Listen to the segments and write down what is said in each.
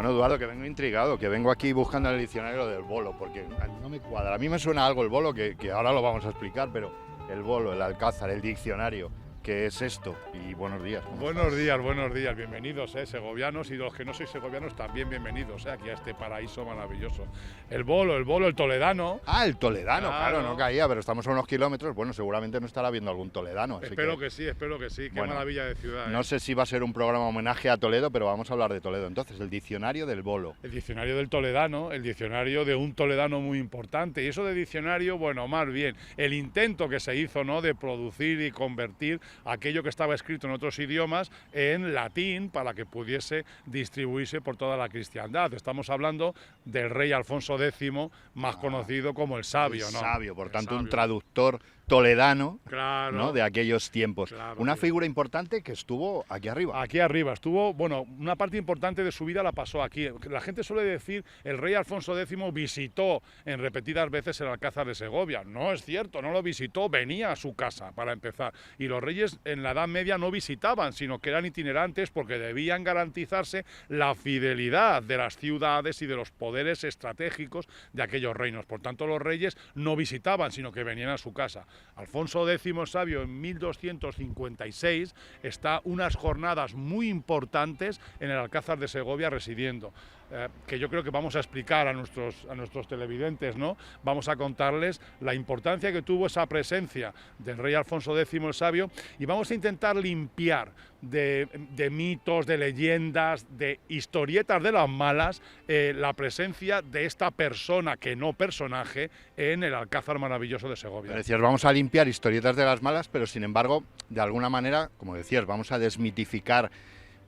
Bueno, Eduardo, que vengo intrigado, que vengo aquí buscando el diccionario del bolo, porque no me cuadra. A mí me suena algo el bolo, que ahora lo vamos a explicar, pero el bolo, el alcázar, el diccionario, ¿qué es esto? Y buenos días. Buenos días, bienvenidos, segovianos, y los que no sois segovianos también bienvenidos, aquí a este paraíso maravilloso. El bolo, el toledano. Ah, el toledano, claro, no caía, pero estamos a unos kilómetros, bueno, seguramente no estará viendo algún toledano. Así espero que sí, qué bueno, maravilla de ciudad. No sé si va a ser un programa homenaje a Toledo, pero vamos a hablar de Toledo. Entonces, el diccionario del bolo. El diccionario del toledano, el diccionario de un toledano muy importante, y eso de diccionario, bueno, más bien, el intento que se hizo, ¿no?, de producir y convertir aquello que estaba escrito en otros idiomas en latín para que pudiese distribuirse por toda la cristiandad. Estamos hablando del rey Alfonso X, más conocido como el Sabio, el ¿no? Sabio, por tanto, sabio. Un traductor toledano, claro, ¿no?, de aquellos tiempos. Claro, una figura importante que estuvo aquí arriba. Aquí arriba estuvo, bueno, una parte importante de su vida la pasó aquí. La gente suele decir el rey Alfonso X visitó en repetidas veces el Alcázar de Segovia. No es cierto, no lo visitó, venía a su casa para empezar. Y los reyes en la Edad Media no visitaban, sino que eran itinerantes porque debían garantizarse la fidelidad de las ciudades y de los poderes estratégicos de aquellos reinos. Por tanto, los reyes no visitaban, sino que venían a su casa. Alfonso X Sabio en 1256 está unas jornadas muy importantes en el Alcázar de Segovia residiendo, que yo creo que vamos a explicar a nuestros televidentes, ¿no? Vamos a contarles la importancia que tuvo esa presencia del rey Alfonso X el Sabio y vamos a intentar limpiar de mitos, de leyendas, de historietas de las malas, la presencia de esta persona, que no personaje, en el Alcázar maravilloso de Segovia. Decías, vamos a limpiar historietas de las malas, pero sin embargo, de alguna manera, como decías, vamos a desmitificar,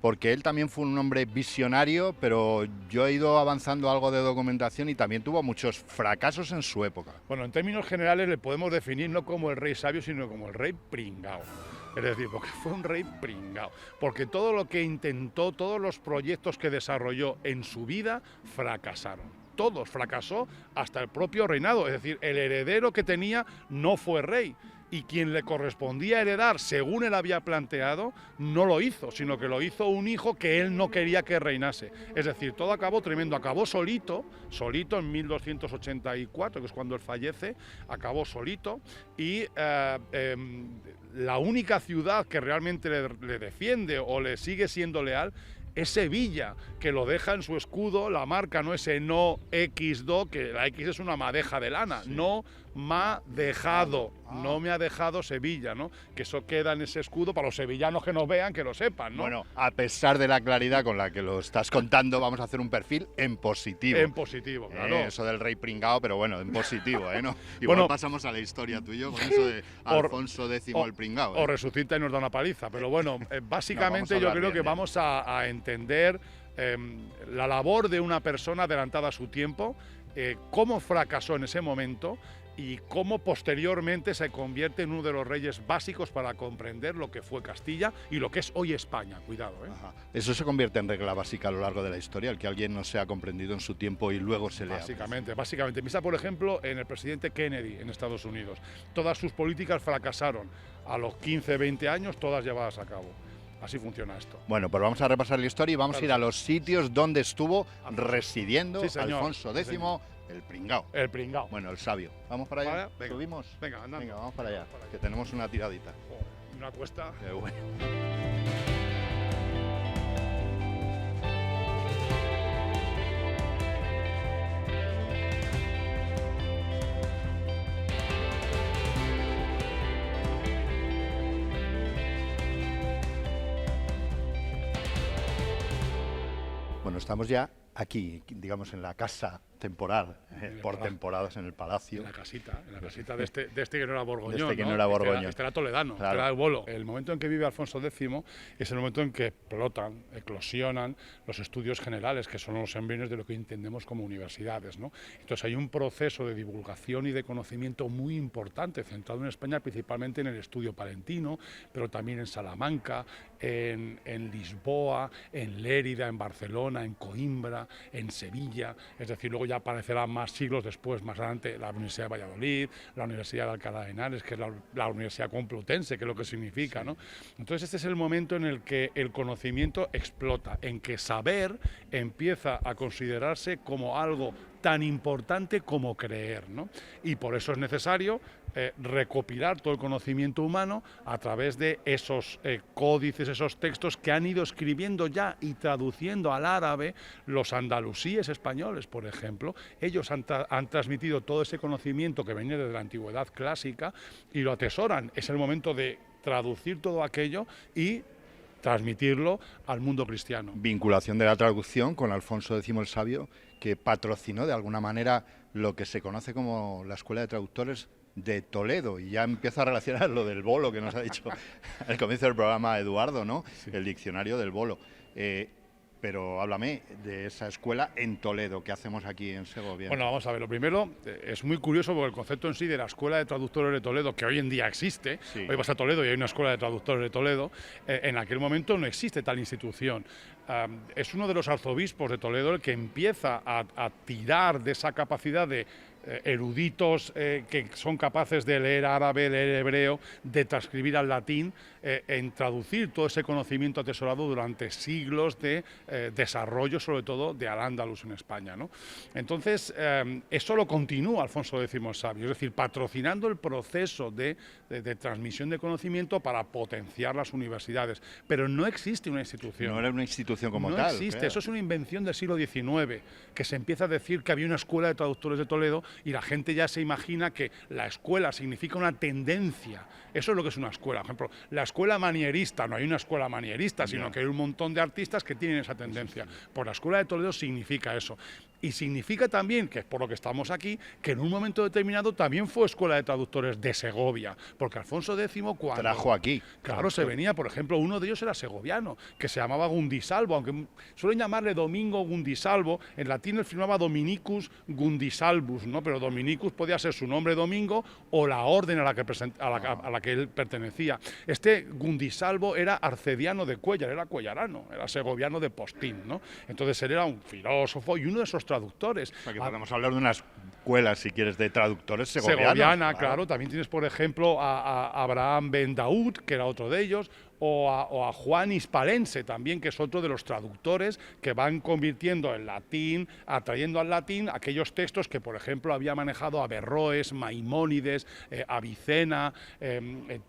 porque él también fue un hombre visionario, pero yo he ido avanzando algo de documentación y también tuvo muchos fracasos en su época. Bueno, en términos generales le podemos definir no como el rey sabio, sino como el rey pringao. Es decir, porque fue un rey pringao, porque todo lo que intentó, todos los proyectos que desarrolló en su vida fracasaron. Todos fracasó, hasta el propio reinado, es decir, el heredero que tenía no fue rey. Y quien le correspondía heredar, según él había planteado, no lo hizo, sino que lo hizo un hijo que él no quería que reinase. Es decir, todo acabó tremendo, acabó solito en 1284, que es cuando él fallece, acabó solito, y la única ciudad que realmente le defiende o le sigue siendo leal es Sevilla, que lo deja en su escudo, la marca, no ese no X2, que la X es una madeja de lana, sí. No me ha dejado, no me ha dejado Sevilla, ¿no? Que eso queda en ese escudo para los sevillanos que nos vean, que lo sepan, ¿no? Bueno, a pesar de la claridad con la que lo estás contando, vamos a hacer un perfil en positivo. En positivo, claro. Eso del rey pringao, pero bueno, en positivo, ¿no? Igual bueno, pasamos a la historia tú y yo con eso de Alfonso X el pringao. O resucita y nos da una paliza, pero bueno, básicamente yo creo que vamos a entender la labor de una persona adelantada a su tiempo, cómo fracasó en ese momento y cómo posteriormente se convierte en uno de los reyes básicos para comprender lo que fue Castilla y lo que es hoy España. Cuidado, ¿eh? Ajá. Eso se convierte en regla básica a lo largo de la historia, el que alguien no sea comprendido en su tiempo y luego se lea. Básicamente. Piensa, por ejemplo, en el presidente Kennedy en Estados Unidos. Todas sus políticas fracasaron. A los 15, 20 años, todas llevadas a cabo. Así funciona esto. Bueno, pues vamos a repasar la historia y vamos a ir a los sitios donde estuvo residiendo Alfonso X, el pringao. El pringao. Bueno, el sabio. ¿Vamos para allá? Venga. ¿Subimos? Venga, andando. Venga, vamos para allá, que tenemos una tiradita. Una cuesta. Qué bueno. Bueno, estamos ya aquí, digamos, en la casa temporal, por temporadas en el palacio. En la casita de este que no era borgoñón. De este que no era borgoñón. Este era toledano, claro. Era el bolo. El momento en que vive Alfonso X es el momento en que explotan, eclosionan los estudios generales, que son los embriones de lo que entendemos como universidades, ¿no? Entonces hay un proceso de divulgación y de conocimiento muy importante, centrado en España, principalmente en el estudio palentino, pero también en Salamanca, en Lisboa, en Lérida, en Barcelona, en Coimbra, en Sevilla. Es decir, luego ya ya aparecerá más siglos después, más adelante, la Universidad de Valladolid, la Universidad de Alcalá de Henares, que es la Universidad Complutense, que es lo que significa, ¿no? Entonces este es el momento en el que el conocimiento explota, en que saber empieza a considerarse como algo tan importante como creer, ¿no? Y por eso es necesario recopilar todo el conocimiento humano a través de esos códices, esos textos que han ido escribiendo ya y traduciendo al árabe los andalusíes españoles, por ejemplo. Ellos han transmitido todo ese conocimiento que venía desde la antigüedad clásica y lo atesoran. Es el momento de traducir todo aquello y transmitirlo al mundo cristiano. Vinculación de la traducción con Alfonso X el Sabio, que patrocinó de alguna manera lo que se conoce como la Escuela de Traductores de Toledo, y ya empiezo a relacionar lo del bolo que nos ha dicho al comienzo del programa Eduardo, ¿no? Sí. El diccionario del bolo. Pero háblame de esa escuela en Toledo que hacemos aquí en Segovia. Bueno, vamos a ver, lo primero, es muy curioso porque el concepto en sí de la Escuela de Traductores de Toledo, que hoy en día existe, sí. Hoy vas a Toledo y hay una Escuela de Traductores de Toledo, en aquel momento no existe tal institución. Es uno de los arzobispos de Toledo el que empieza a tirar de esa capacidad de eruditos que son capaces de leer árabe, leer hebreo, de transcribir al latín, en traducir todo ese conocimiento atesorado durante siglos de desarrollo, sobre todo de Al-Ándalus en España, ¿no? Entonces, eso lo continúa Alfonso X el Sabio, es decir, patrocinando el proceso de transmisión de conocimiento para potenciar las universidades. Pero no existe una institución. No era una institución como tal. No existe, claro. Eso es una invención del siglo XIX, que se empieza a decir que había una escuela de traductores de Toledo y la gente ya se imagina que la escuela significa una tendencia. Eso es lo que es una escuela. Por ejemplo, la escuela manierista, no hay una escuela manierista, sino que hay un montón de artistas que tienen esa tendencia. Pues la Escuela de Toledo significa eso. Y significa también, que es por lo que estamos aquí, que en un momento determinado también fue Escuela de Traductores de Segovia, porque Alfonso X cuando... Trajo aquí. Claro, se venía, por ejemplo, uno de ellos era segoviano, que se llamaba Gundisalvo, aunque suelen llamarle Domingo Gundisalvo, en latín él firmaba Dominicus Gundisalvus, ¿no? Pero Dominicus podía ser su nombre Domingo o la orden a la que él pertenecía. Este Gundisalvo era arcediano de Cuéllar, era cuellarano, era segoviano de Postín, ¿no? Entonces él era un filósofo y uno de esos traductores. O sea, que podemos hablar de una escuela, si quieres, de traductores segovianos. Segoviana, claro. También tienes, por ejemplo, a Abraham Ben Daud, que era otro de ellos, o a Juan Hispalense también, que es otro de los traductores que van convirtiendo el latín, atrayendo al latín aquellos textos que, por ejemplo, había manejado Averroes, Maimónides, Avicena,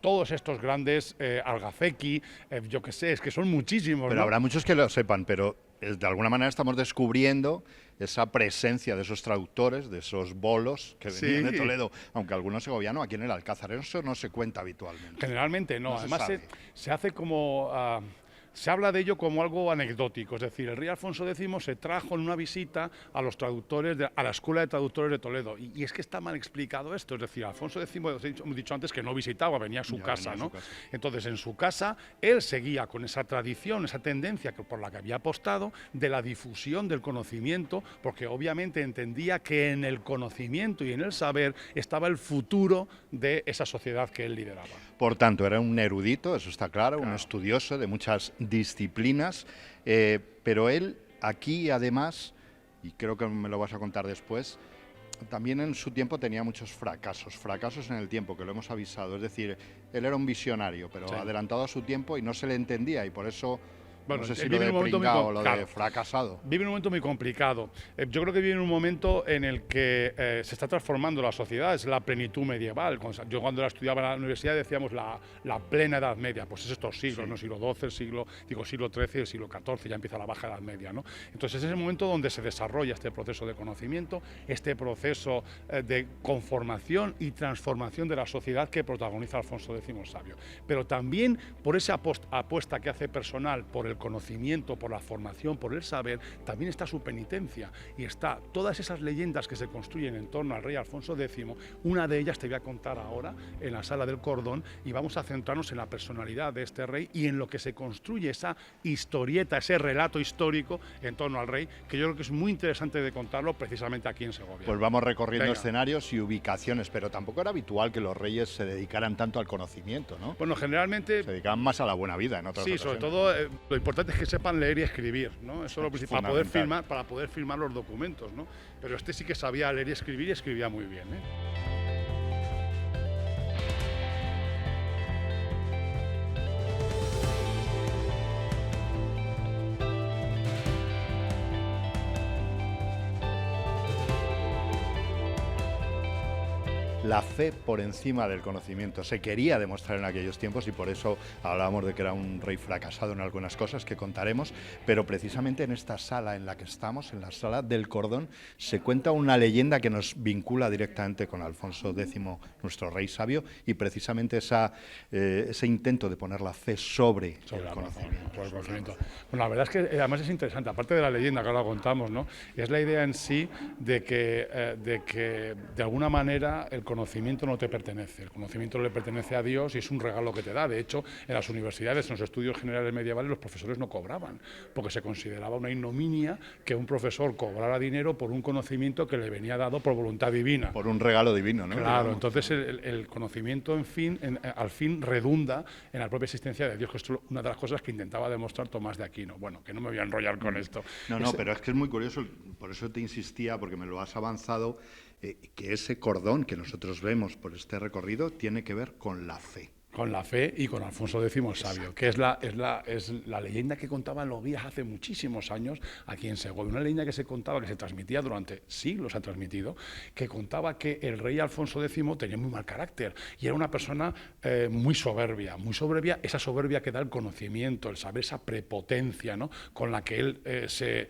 todos estos grandes, Algaceki, yo qué sé, es que son muchísimos. Pero ¿no? Habrá muchos que lo sepan, pero de alguna manera estamos descubriendo esa presencia de esos traductores, de esos bolos que venían de Toledo, aunque algunos segovianos, aquí en el Alcázar, eso no se cuenta habitualmente. Generalmente no, además se hace como... se habla de ello como algo anecdótico, es decir, el rey Alfonso X se trajo en una visita a los traductores, a la Escuela de Traductores de Toledo, y es que está mal explicado esto, es decir, Alfonso X, hemos dicho antes que no visitaba, venía a su casa, ¿no? Entonces, en su casa, él seguía con esa tradición, esa tendencia por la que había apostado, de la difusión del conocimiento, porque obviamente entendía que en el conocimiento y en el saber estaba el futuro de esa sociedad que él lideraba. Por tanto, era un erudito, eso está claro, un estudioso de muchas disciplinas, pero él aquí además, y creo que me lo vas a contar después, también en su tiempo tenía muchos fracasos en el tiempo, que lo hemos avisado, es decir, él era un visionario, pero adelantado a su tiempo y no se le entendía y por eso... Bueno, no sé si lo de pringao o lo de fracasado. Vive en un momento muy complicado. Yo creo que vive en un momento en el que se está transformando la sociedad, es la plenitud medieval. Yo cuando estudiaba en la universidad decíamos la plena Edad Media, pues es estos siglos, ¿no? Siglo XII, siglo XIII, el siglo XIV, ya empieza la Baja Edad Media, ¿no? Entonces es el momento donde se desarrolla este proceso de conocimiento, este proceso de conformación y transformación de la sociedad que protagoniza Alfonso X el Sabio. Pero también por esa apuesta que hace personal por el conocimiento, por la formación, por el saber, también está su penitencia y está todas esas leyendas que se construyen en torno al rey Alfonso X. Una de ellas te voy a contar ahora en la Sala del Cordón y vamos a centrarnos en la personalidad de este rey y en lo que se construye esa historieta, ese relato histórico en torno al rey, que yo creo que es muy interesante de contarlo precisamente aquí en Segovia. Pues vamos recorriendo escenarios y ubicaciones, pero tampoco era habitual que los reyes se dedicaran tanto al conocimiento, ¿no? Bueno, generalmente... Se dedicaban más a la buena vida en otras ocasiones. Sobre todo importante es que sepan leer y escribir, ¿no? Eso es lo principal, para poder firmar los documentos, ¿no? Pero este sí que sabía leer y escribía muy bien, ¿eh? La fe por encima del conocimiento. Se quería demostrar en aquellos tiempos y por eso hablábamos de que era un rey fracasado en algunas cosas que contaremos, pero precisamente en esta sala en la que estamos, en la sala del Cordón, se cuenta una leyenda que nos vincula directamente con Alfonso X, nuestro rey sabio, y precisamente ese intento de poner la fe sobre el conocimiento. Bueno, la verdad es que además es interesante, aparte de la leyenda que ahora contamos, ¿no? Es la idea en sí de que de alguna manera el conocimiento no te pertenece, el conocimiento le pertenece a Dios y es un regalo que te da. De hecho, en las universidades, en los estudios generales medievales, los profesores no cobraban, porque se consideraba una ignominia que un profesor cobrara dinero por un conocimiento que le venía dado por voluntad divina. Por un regalo divino, ¿no? Claro, entonces el conocimiento, al fin, redunda en la propia existencia de Dios, que es una de las cosas que intentaba demostrar Tomás de Aquino. Bueno, que no me voy a enrollar con esto. No, pero es que es muy curioso, por eso te insistía, porque me lo has avanzado, que ese cordón que nosotros vemos por este recorrido tiene que ver con la fe. Con la fe y con Alfonso X el Sabio, que es la leyenda que contaban los guías hace muchísimos años aquí en Segovia. Una leyenda que se contaba, que se transmitía durante siglos, ha transmitido, que contaba que el rey Alfonso X tenía muy mal carácter y era una persona muy soberbia, esa soberbia que da el conocimiento, el saber, esa prepotencia, ¿no?, con la que él se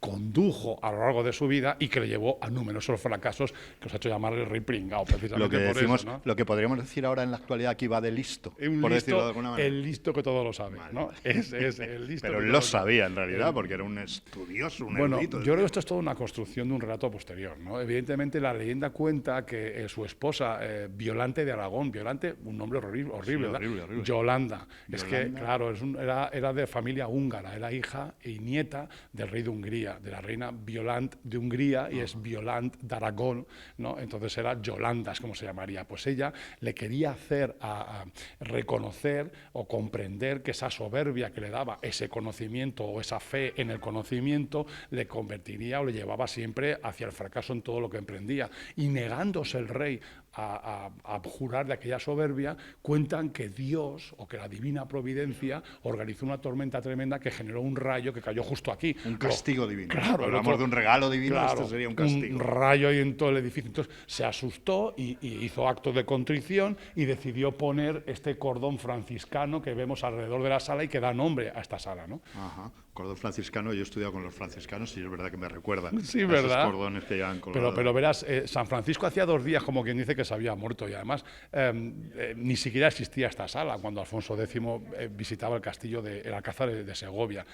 condujo a lo largo de su vida y que le llevó a numerosos fracasos que os ha hecho llamar el rey pringao, precisamente por eso, ¿no? Lo que podríamos decir ahora en la actualidad, que iba de listo, por decirlo de alguna manera. El listo que todo lo sabe, vale, ¿no? Es el listo. Pero él lo sabía en realidad, porque era un estudioso, un erudito. Yo creo que esto es toda una construcción de un relato posterior, ¿no? Evidentemente la leyenda cuenta que su esposa, Violante de Aragón, Violante, un nombre horrible, sí, horrible. Yolanda. Es que, claro, era de familia húngara, era hija y nieta del rey de Hungría, de la reina Violant de Hungría, y es Violant de Aragón, ¿no? Entonces era Yolanda, es como se llamaría. Pues ella le quería hacer a reconocer o comprender que esa soberbia que le daba ese conocimiento o esa fe en el conocimiento le convertiría o le llevaba siempre hacia el fracaso en todo lo que emprendía. Y negándose el rey a abjurar de aquella soberbia, cuentan que Dios o que la divina providencia organizó una tormenta tremenda que generó un rayo que cayó justo aquí. Un castigo divino. Claro, hablamos de un regalo divino, claro, esto sería un castigo. Un rayo ahí en todo el edificio. Entonces se asustó y hizo actos de contrición y decidió poner este cordón franciscano que vemos alrededor de la sala y que da nombre a esta sala, ¿no? Ajá. Cordón franciscano, yo he estudiado con los franciscanos y es verdad que me recuerda sí, ¿verdad? A esos cordones que llevan colgados. Pero verás, San Francisco hacía 2 días, como quien dice, que se había muerto y además ni siquiera existía esta sala cuando Alfonso X visitaba el castillo el Alcázar de Segovia.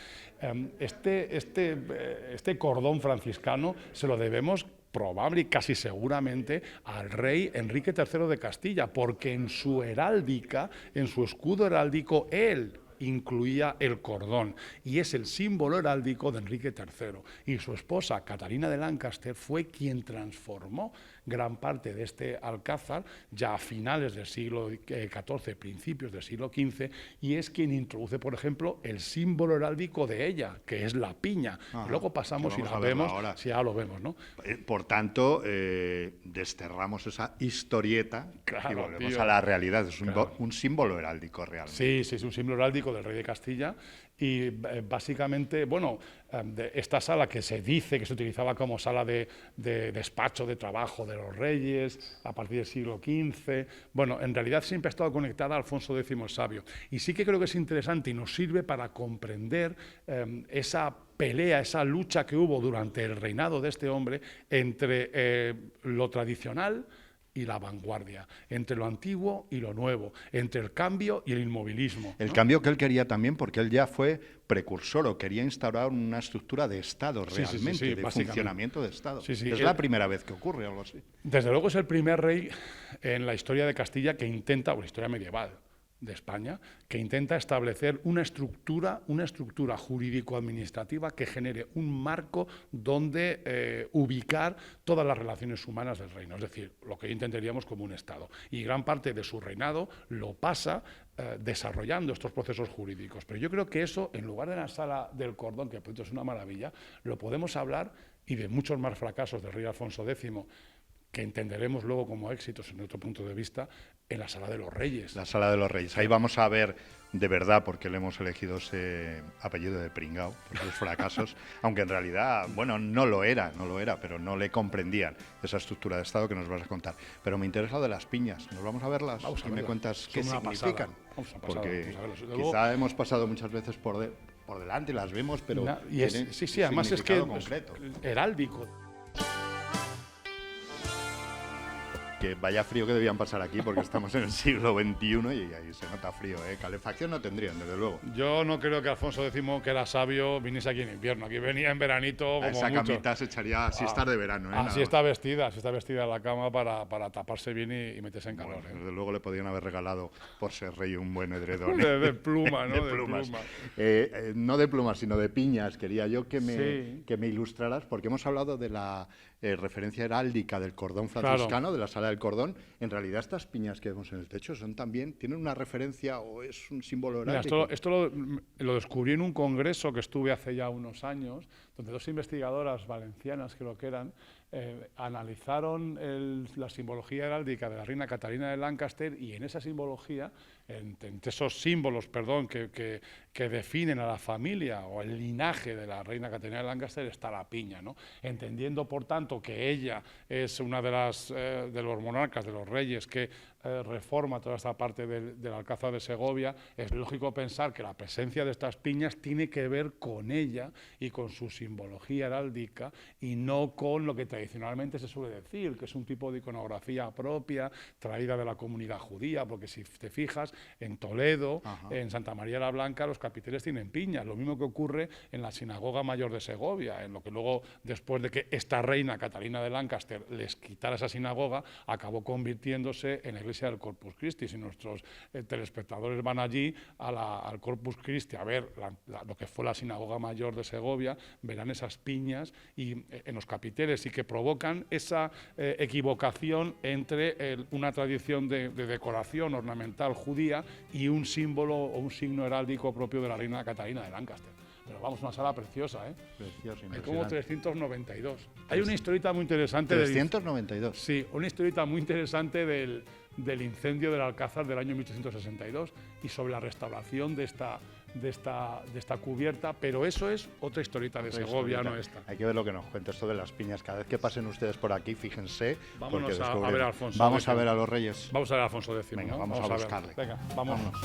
Este cordón franciscano se lo debemos probable y casi seguramente al rey Enrique III de Castilla, porque en su heráldica, en su escudo heráldico, él incluía el cordón y es el símbolo heráldico de Enrique III, y su esposa Catalina de Lancaster fue quien transformó gran parte de este alcázar ya a finales del siglo XIV, principios del siglo XV, y es quien introduce, por ejemplo, el símbolo heráldico de ella, que es la piña. Y luego pasamos y la vemos, si ya lo vemos, ¿no? Por tanto, desterramos esa historieta, claro, y volvemos a la realidad. Es un símbolo heráldico realmente. Sí, es un símbolo heráldico del rey de Castilla. Y básicamente, bueno, esta sala que se dice que se utilizaba como sala de despacho, de trabajo de los reyes a partir del siglo XV, bueno, en realidad siempre ha estado conectada a Alfonso X el Sabio. Y sí que creo que es interesante y nos sirve para comprender esa pelea, esa lucha que hubo durante el reinado de este hombre entre lo tradicional y la vanguardia, entre lo antiguo y lo nuevo, entre el cambio y el inmovilismo. El cambio que él quería también, porque él ya fue precursor o quería instaurar una estructura de Estado realmente, de funcionamiento de Estado. Es la primera vez que ocurre algo así. Desde luego es el primer rey en la historia de Castilla que intenta, o la historia medieval, de España, que intenta establecer una estructura jurídico-administrativa que genere un marco donde ubicar todas las relaciones humanas del reino, es decir, lo que entenderíamos como un Estado. Y gran parte de su reinado lo pasa desarrollando estos procesos jurídicos. Pero yo creo que eso, en lugar de la sala del cordón, que es una maravilla, lo podemos hablar, y de muchos más fracasos del rey Alfonso X, que entenderemos luego como éxitos en otro punto de vista, en la Sala de los Reyes. La Sala de los Reyes. Ahí vamos a ver de verdad por qué le hemos elegido ese apellido de pringao, por los fracasos, aunque en realidad, bueno, no lo era, pero no le comprendían esa estructura de Estado que nos vas a contar. Pero me interesa lo de las piñas. ¿Nos vamos a verlas? Vamos a me cuentas qué significan. Porque quizá hemos pasado muchas veces por delante y las vemos, pero sí, además es que concreto. Heráldico. Que vaya frío que debían pasar aquí, porque estamos en el siglo XXI y ahí se nota frío, ¿eh? Calefacción no tendrían, desde luego. Yo no creo que Alfonso X, que era sabio, viniese aquí en invierno. Aquí venía en veranito, como esa mucho. Camita se echaría siestas de verano, ¿eh? Así está vestida en la cama para taparse bien y meterse en calor. Bueno, desde luego le podían haber regalado, por ser rey, un buen edredón. de pluma, ¿no? de plumas. No de plumas, sino de piñas. Quería yo que me ilustraras, porque hemos hablado de la referencia heráldica del cordón franciscano, de la Sala del Cordón. En realidad, estas piñas que vemos en el techo tienen una referencia o es un símbolo heráldico. Mira, esto lo descubrí en un congreso que estuve hace ya unos años, donde dos investigadoras valencianas, creo que eran, analizaron la simbología heráldica de la reina Catalina de Lancaster, y en esa simbología, entre esos símbolos, que definen a la familia o el linaje de la reina Catalina de Lancaster, está la piña, ¿no? Entendiendo, por tanto, que ella es una de los monarcas, de los reyes, que reforma toda esta parte del Alcázar de Segovia, es lógico pensar que la presencia de estas piñas tiene que ver con ella y con su simbología heráldica, y no con lo que tradicionalmente se suele decir, que es un tipo de iconografía propia, traída de la comunidad judía, porque si te fijas, en Toledo, en Santa María la Blanca, los capiteles tienen piñas, lo mismo que ocurre en la Sinagoga Mayor de Segovia, en lo que luego, después de que esta reina Catalina de Lancaster les quitara esa sinagoga, acabó convirtiéndose en la iglesia del Corpus Christi. Si nuestros telespectadores van allí al Corpus Christi a ver lo que fue la Sinagoga Mayor de Segovia, verán esas piñas en los capiteles, y que provocan esa equivocación entre una tradición de decoración ornamental judía y un símbolo o un signo heráldico propio de la reina Catalina de Lancaster. Pero vamos, una sala preciosa, ¿eh? Preciosa, hay como 392. Hay una historieta muy interesante. 392. Sí, una historieta muy interesante del incendio del Alcázar del año 1862 y sobre la restauración de esta cubierta, pero eso es otra historieta de Segovia, no esta. Hay que ver lo que nos cuenta esto de las piñas. Cada vez que pasen ustedes por aquí, fíjense. Vámonos a ver a Alfonso. Vamos a ver a los reyes. Vamos a ver a Alfonso X. Venga, ¿no? vamos a buscarle. Venga, vámonos.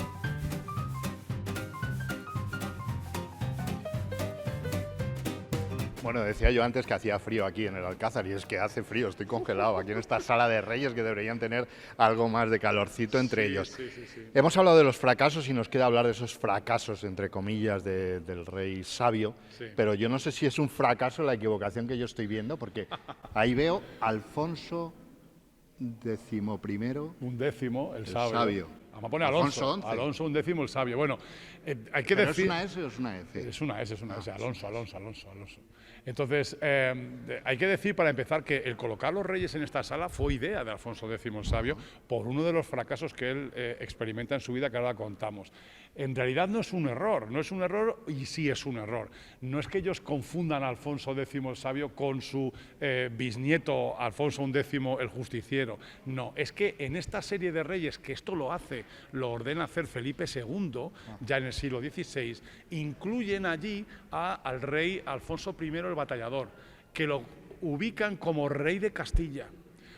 Bueno, decía yo antes que hacía frío aquí en el Alcázar, y es que hace frío, estoy congelado aquí en esta sala de reyes, que deberían tener algo más de calorcito entre ellos. Sí. Hemos hablado de los fracasos y nos queda hablar de esos fracasos, entre comillas, del rey sabio, pero yo no sé si es un fracaso la equivocación que yo estoy viendo, porque ahí veo Alfonso XI. Un décimo, el sabio. Vamos a poner Alfonso XI. Alonso XI, el sabio. Bueno, hay que ¿Pero decir... ¿Es una S o es una F? Es una S. Alonso. Entonces, hay que decir, para empezar, que el colocar los reyes en esta sala fue idea de Alfonso X el Sabio, por uno de los fracasos que él experimenta en su vida, que ahora contamos. En realidad no es un error, y sí es un error. No es que ellos confundan a Alfonso X el Sabio con su bisnieto Alfonso XI el Justiciero. No, es que en esta serie de reyes, que esto lo ordena hacer Felipe II, ya en el siglo XVI, incluyen allí al rey Alfonso I el Batallador, que lo ubican como rey de Castilla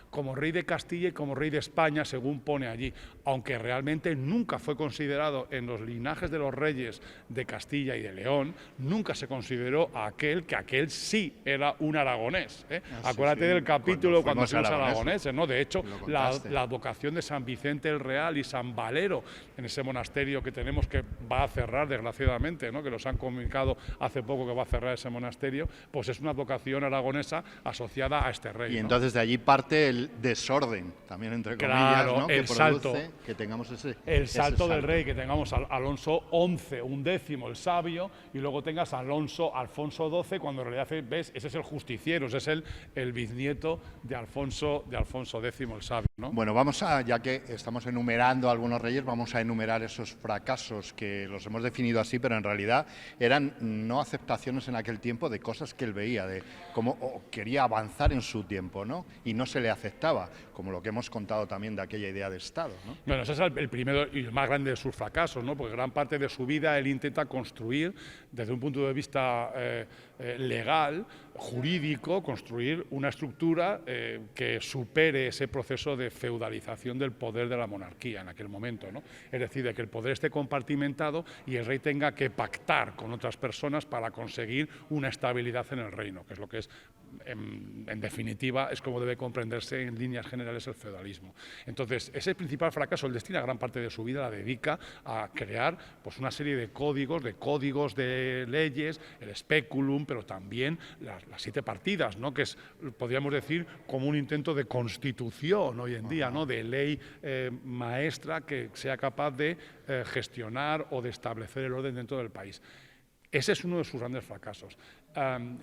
y como rey de España, según pone allí, aunque realmente nunca fue considerado en los linajes de los reyes de Castilla y de León, nunca se consideró aquel sí era un aragonés, ¿eh? Acuérdate del capítulo cuando fuimos aragoneses, ¿no? De hecho, la advocación de San Vicente el Real y San Valero, en ese monasterio que tenemos, que va a cerrar desgraciadamente, ¿no? Que los han comunicado hace poco que va a cerrar ese monasterio, pues es una advocación aragonesa asociada a este rey. Y entonces de allí parte el desorden, también entre comillas, claro, ¿no? Que el produce salto, que tengamos el salto del salto. rey, que tengamos a Alonso XI, undécimo, el sabio, y luego tengas a Alfonso XII, cuando en realidad ves, ese es el justiciero, ese es el bisnieto de Alfonso X, el sabio, ¿no? Bueno, vamos a, ya que estamos enumerando algunos reyes, vamos a enumerar esos fracasos que los hemos definido así, pero en realidad eran no aceptaciones en aquel tiempo de cosas que él veía, de cómo quería avanzar en su tiempo, ¿no? Y no se le aceptaba, como lo que hemos contado también de aquella idea de Estado, ¿no? Bueno, ese es el primero y el más grande de sus fracasos, ¿no? Porque gran parte de su vida él intenta construir, desde un punto de vista legal, jurídico, construir una estructura que supere ese proceso de feudalización del poder de la monarquía en aquel momento, ¿no? Es decir, de que el poder esté compartimentado y el rey tenga que pactar con otras personas para conseguir una estabilidad en el reino, que es lo que es, en definitiva, es como debe comprenderse en líneas generales el feudalismo. Entonces, ese principal fracaso, él destina gran parte de su vida, la dedica a crear pues, una serie de códigos de leyes, el speculum, pero también las 7 partidas, ¿no? Que es, podríamos decir, como un intento de constitución hoy en día, ¿no? De ley maestra que sea capaz de gestionar o de establecer el orden dentro del país. Ese es uno de sus grandes fracasos,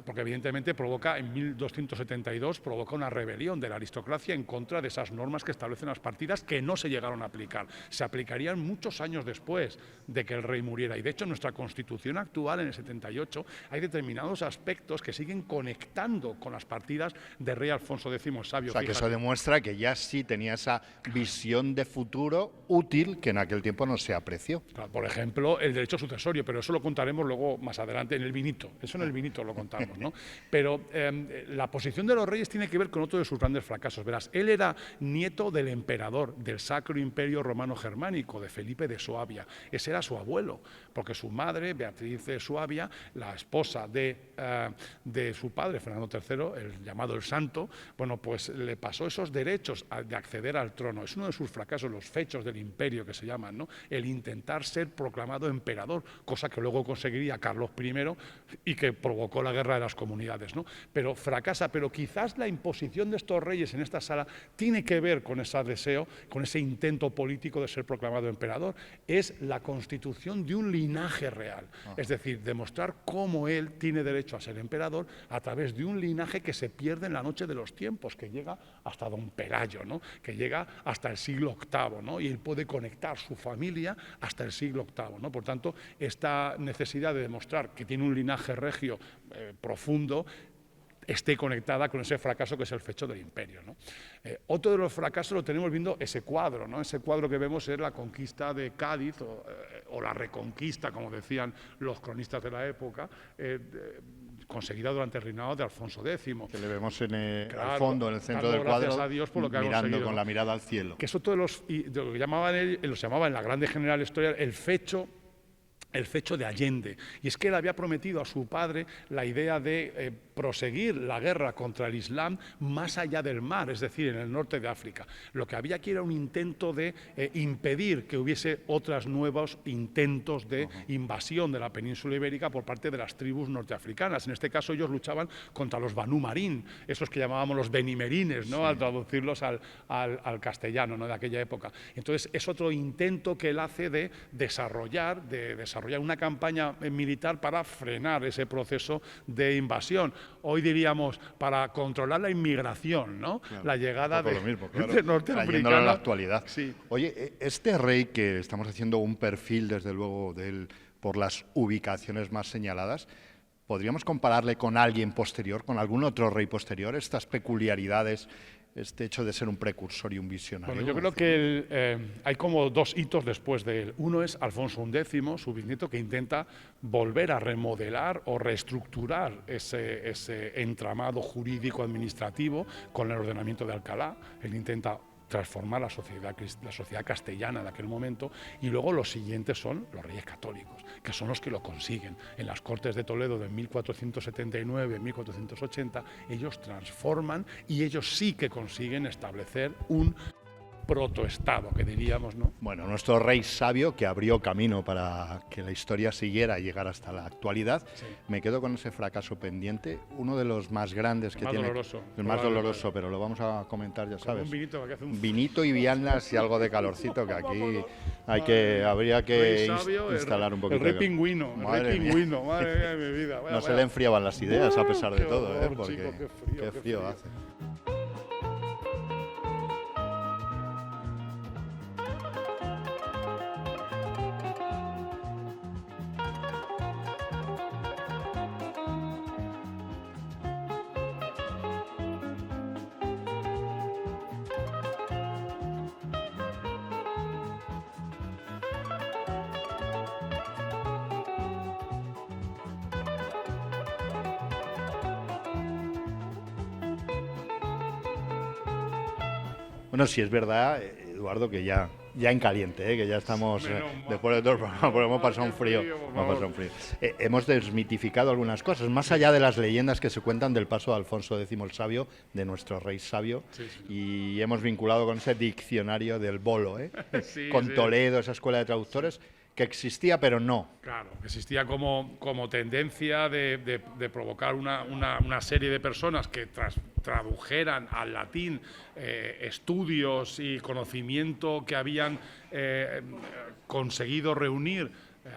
porque evidentemente en 1272 provoca una rebelión de la aristocracia en contra de esas normas que establecen las partidas que no se llegaron a aplicar. Se aplicarían muchos años después de que el rey muriera y de hecho en nuestra Constitución actual, en el 78, hay determinados aspectos que siguen conectando con las partidas del rey Alfonso X el Sabio. O sea, que eso demuestra que ya sí tenía esa visión de futuro útil que en aquel tiempo no se apreció. Claro, por ejemplo, el derecho sucesorio, pero eso lo contaremos luego más adelante en el vinito. Eso en el vinito lo contamos, ¿no? Pero la posición de los reyes tiene que ver con otro de sus grandes fracasos. Verás, él era nieto del emperador del Sacro Imperio Romano Germánico, de Felipe de Suabia. Ese era su abuelo, porque su madre, Beatriz de Suabia, la esposa de su padre, Fernando III, el llamado el Santo, bueno, pues le pasó esos derechos de acceder al trono. Es uno de sus fracasos, los fechos del imperio que se llaman, ¿no? El intentar ser proclamado emperador, cosa que luego conseguiría Carlos I y que provocó la guerra de las comunidades, ¿no? Pero fracasa, pero quizás la imposición de estos reyes en esta sala tiene que ver con ese deseo, con ese intento político de ser proclamado emperador. Es la constitución de un linaje real, es decir, demostrar cómo él tiene derecho a ser emperador a través de un linaje que se pierde en la noche de los tiempos, que llega hasta don Pelayo, ¿no? Que llega hasta el siglo VIII, ¿no? Y él puede conectar su familia hasta el siglo VIII, ¿no? Por tanto, esta necesidad de demostrar que tiene un linaje regio profundo esté conectada con ese fracaso que es el fecho del imperio, ¿no? Otro de los fracasos lo tenemos viendo ese cuadro, ¿no? Ese cuadro que vemos es la conquista de Cádiz o la reconquista, como decían los cronistas de la época, conseguida durante el reinado de Alfonso X. Que le vemos claro, al fondo, en el centro del cuadro, a Dios por lo que mirando con la mirada al cielo. Que es otro de los que los llamaban en la grande general historia el fecho de Allende. Y es que él había prometido a su padre la idea de proseguir la guerra contra el Islam más allá del mar, es decir, en el norte de África. Lo que había aquí era un intento de impedir que hubiese otros nuevos intentos de invasión de la península ibérica por parte de las tribus norteafricanas. En este caso ellos luchaban contra los Banú Marín, esos que llamábamos los benimerines, ¿no? Sí. Al traducirlos al castellano, ¿no? De aquella época. Entonces es otro intento que él hace de desarrollar una campaña militar para frenar ese proceso de invasión. Hoy diríamos para controlar la inmigración, ¿no? Claro, la llegada de norteamericanos. Trayéndolo a la actualidad. Sí. Oye, este rey que estamos haciendo un perfil, desde luego, de él por las ubicaciones más señaladas, ¿podríamos compararle con alguien posterior, con algún otro rey posterior, estas peculiaridades, este hecho de ser un precursor y un visionario? Bueno, yo creo que hay como 2 hitos después de él. Uno es Alfonso XI, su bisnieto, que intenta volver a remodelar o reestructurar ese entramado jurídico-administrativo con el ordenamiento de Alcalá. Él intenta transformar la sociedad castellana de aquel momento, y luego los siguientes son los reyes católicos, que son los que lo consiguen. En las Cortes de Toledo de 1479, 1480, ellos transforman y ellos sí que consiguen establecer un protoestado, que diríamos, ¿no? Bueno, nuestro rey sabio que abrió camino para que la historia siguiera y llegara hasta la actualidad. Sí. Me quedo con ese fracaso pendiente, uno de los más grandes que Más tiene. doloroso. El más doloroso, pero lo vamos a comentar, ya sabes. Un vinito que hace un Vinito y viandas y algo de calorcito, que aquí habría que instalar un poquito. El rey pingüino, Madre mía. madre mía de mi vida. Vaya, No se le enfriaban las ideas a pesar de qué todo, horror, porque chico, qué frío hace. Bueno, sí es verdad, Eduardo, que ya en caliente, que ya estamos, después de todo el programa, porque hemos pasado un frío. Hemos desmitificado algunas cosas, más allá de las leyendas que se cuentan del paso de Alfonso X el Sabio, de nuestro rey sabio, y hemos vinculado con ese diccionario del bolo, con Toledo, esa escuela de traductores, que existía, pero no. Claro, existía como tendencia de provocar una serie de personas que tradujeran al latín estudios y conocimiento que habían conseguido reunir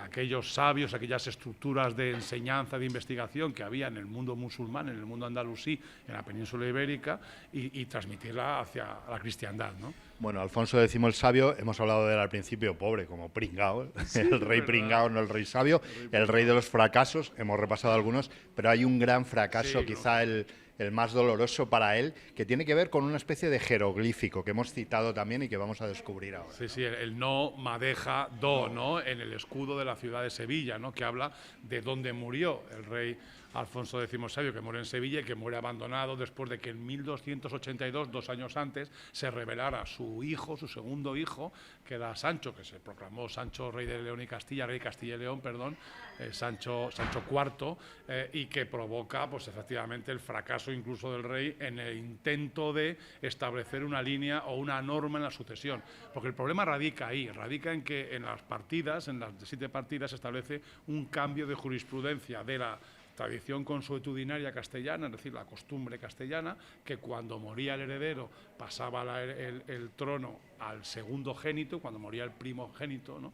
aquellos sabios, aquellas estructuras de enseñanza, de investigación que había en el mundo musulmán, en el mundo andalusí, en la península ibérica, y transmitirla hacia la cristiandad, ¿no? Bueno, Alfonso X el Sabio, hemos hablado de él al principio, pobre, como pringao, el rey pringao, no el rey sabio, el rey de los fracasos, hemos repasado algunos, pero hay un gran fracaso, quizá el más doloroso para él, que tiene que ver con una especie de jeroglífico que hemos citado también y que vamos a descubrir ahora. Sí, el no madeja do, ¿no? En el escudo de la ciudad de Sevilla, ¿no? Que habla de dónde murió el rey Alfonso X Sabio, que muere en Sevilla y que muere abandonado después de que en 1282, 2 años antes, se revelara su hijo, su segundo hijo, que era Sancho, que se proclamó Sancho, rey de León y Castilla, rey Castilla y León, perdón, Sancho IV, y que provoca, pues efectivamente, el fracaso incluso del rey en el intento de establecer una línea o una norma en la sucesión. Porque el problema radica ahí, radica en que en las partidas, en las 7 partidas, se establece un cambio de jurisprudencia de la tradición consuetudinaria castellana, es decir, la costumbre castellana, que cuando moría el heredero pasaba el trono al segundo génito, cuando moría el primogénito, ¿no?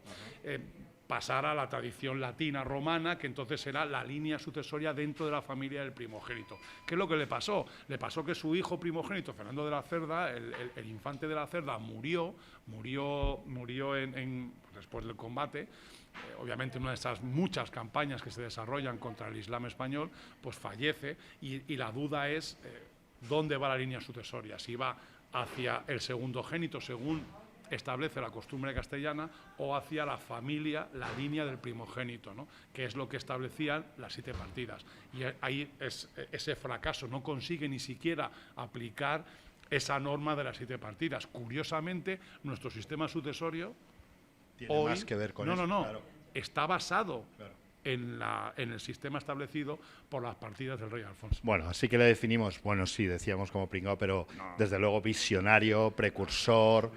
Pasara a la tradición latina romana, que entonces era la línea sucesoria dentro de la familia del primogénito. ¿Qué es lo que le pasó? Le pasó que su hijo primogénito, Fernando de la Cerda, el infante de la Cerda, murió después del combate. Obviamente en una de esas muchas campañas que se desarrollan contra el Islam español, pues fallece y la duda es dónde va la línea sucesoria, si va hacia el segundo génito, según establece la costumbre castellana, o hacia la familia, la línea del primogénito, ¿no? Que es lo que establecían las 7 partidas. Y ahí ese fracaso, no consigue ni siquiera aplicar esa norma de las 7 partidas. Curiosamente, nuestro sistema sucesorio tiene hoy, más que ver con eso. Claro. Está basado en el sistema establecido por las partidas del rey Alfonso. Bueno, así que le definimos, bueno, sí, decíamos como pringao, pero desde luego visionario, precursor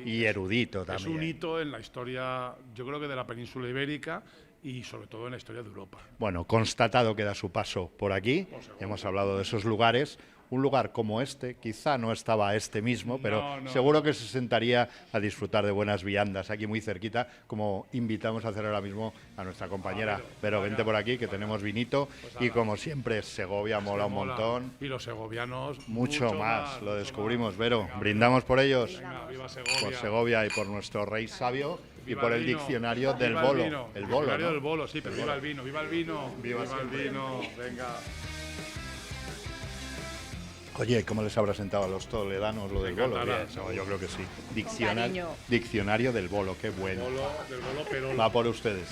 y erudito también. Es un hito en la historia, yo creo que de la península ibérica y sobre todo en la historia de Europa. Bueno, constatado queda su paso por aquí, hemos hablado de esos lugares. Un lugar como este, quizá no estaba este mismo, pero seguro que se sentaría a disfrutar de buenas viandas aquí muy cerquita, como invitamos a hacer ahora mismo a nuestra compañera Vero, vente por aquí, que tenemos vinito, y como siempre Segovia mola un montón. Y los segovianos mucho más, lo descubrimos, Vero, brindamos por ellos, viva Segovia. Por Segovia y por nuestro rey sabio. Y por el diccionario del bolo. El bolo, diccionario ¿no? del bolo, sí, pero viva el vino, viva el vino. Viva el vino, venga. Oye, ¿cómo les habrá sentado a los toledanos lo del bolo? Bien, no, yo creo que sí. Diccionario del bolo, qué bueno. Del bolo, pero va por ustedes.